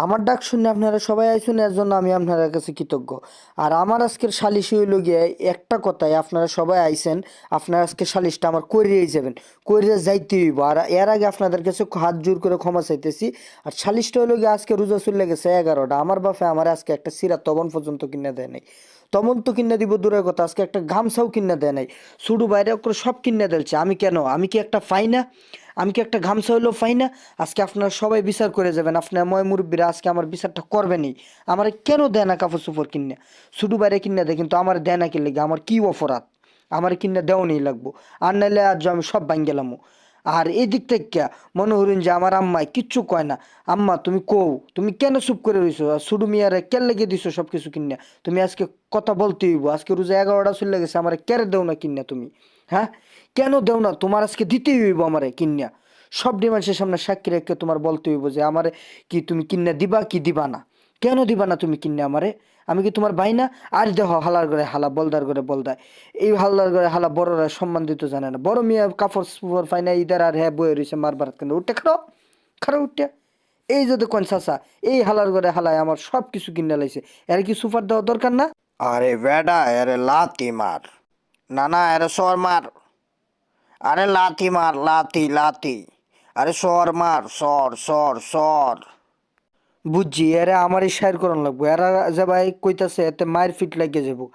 আমার ডাক শুনে আপনারা সবাই আইসুন, এর জন্য আমি আপনাদের কাছে কৃতজ্ঞ। আর আমার আজকের সালিশি হইল গিয়ে একটা কথায়, আপনারা সবাই আইসেন, আপনারা আজকে সালিশটা আমার করিয়েই যাবেন, করিয়ে যাইতে হইব। আর এর আগে আপনাদের কাছে হাত জোর করে ক্ষমা চাইতেছি। আর সালিশটা হইল গিয়ে আজকে রোজা চলে গেছে 11টা, আমার বাপে আমার আজকে একটা সিরা তবন পর্যন্ত কিনে দেয় নাই। তমন তো কিনে দিব দূরের কথা, আজকে একটা গামছাও কিনে দেয় নাই। শুধু বাইরে করে সব কিনে দিয়েছে। আমি কেন, আমি কি একটা পাই না? আমি কি একটা গামছা হইলেও পাই না? আজকে আপনারা সবাই বিচার করে যাবেন, আপনার ময় মুরব্বীরা আজকে আমার বিচারটা করবেনই। আমার কেন দেয় না কাপড় চোপড় কিনে? শুধু বাইরে কিনে দেয়, কিন্তু আমার দেয় না কিনলে আমার কি অপরাধ? আমার কিনে দেওয়ানি লাগবো, আর নাইলে আজ আমি সব ভাঙ গেলাম। আর এই দিক থেকে মনে হইলেন যে আমার আম্মায় কিচ্ছু কয় না। আম্মা তুমি কও, তুমি কেন চুপ করে রইছো? আর শুধু মিয়ারে কেন লেগে দিছো সব কিছু কিনে? তুমি আজকে কথা বলতে হইব। আজকে রোজা 11টা চলে গেছে, আমার কেন দেও না কিনে তুমি? হ্যাঁ, কেন দেও না? তোমার আজকে দিতেই হইব আমারে কিনিয়া। সব ডিমান্ডের সামনে সাক্ষী রেখে তোমার বলতে হইব যে আমারে কি তুমি কিনে দিবা কি দিবা না? কেন দিবা না তুমি কিনে আমারে? আমি কি তোমার ভাই না? আর দেহ হালার করে হালা, বলদার করে বলদায়। এই হালদার করে হালা বড়রা সম্মান দিতে জানে না। বড় মিয়া কাপড় চোপড় পাই না, ইদার আর হ্যাঁ বয়ে রয়েছে মারবার কেন? উঠে খারাপ, খারাপ উঠে। এই যদি কোন চাচা, এই হালার করে হালায় আমার সব কিছু কিনে লাইছে, এর কি সুপার দেওয়া দরকার না? আরে বেডা এরে লাথি মার। না না, এরে সর মার। আরে লাথি মার, লাথি লাথি। আরে সর মার, সর সর সর। বুঝছি, এরা আমারই শায়ের করান লাগবো। এরা যে ভাই কইতাছে এতে মায়ের ফিট লাগিয়ে যাবো।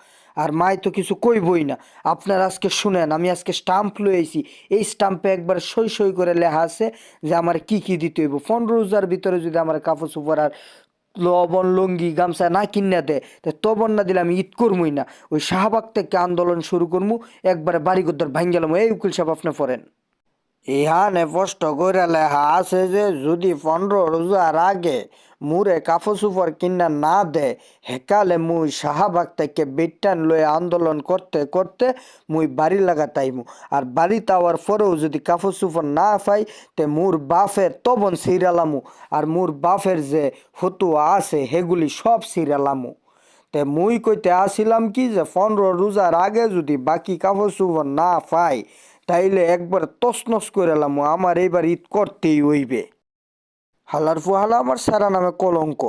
আর মায় তো কিছু কইবই না। আপনারা আজকে শুনেন, আমি আজকে স্টাম্প লই আইছি। এই স্টাম্পে একবার সই সই করে লেখা আছে যে আমার কি কি দিতে হইব। 15 রোজার ভিতরে যদি আমার কাপড় চোপড় আর লবণ লুঙ্গি গামছা না কিনা দেয়, তা তবন না দিলে আমি ঈদ করবই না। ওই শাহবাগ থেকে আন্দোলন শুরু করবো, একবারে বাড়িঘর ভাঙ্গ গেলাম। এই উকিল সাহেব আপনি পড়েন। ইহানে স্পষ্ট করে লেখা আছে যে যদি 15 রোজার আগে মুরে কাপড় চোপড় কিনা না দেয়, হেকালে মুই শাহবাগ থেকে বিটান লয়ে আন্দোলন করতে করতে মুই বাড়ি লাগাতাইমু। আর বাড়ি তাওয়ার পরেও যদি কাপড় চোপড় না পাই, তে মুর বাফের তবন সিরালামু। আর মুর বাফের যে ফতুয়া আছে হেগুলি সব সিরালামু। তে মুই কইতে আসিলাম কি যে 15 রোজার আগে যদি বাকি কাপড় চোপড় না পাই, তাইলে একবার তছনছ করে এলাম, আমার এইবার ঈদ করতেই হইবে। হালার ফুহালা আমার সারা নামে কলঙ্ক।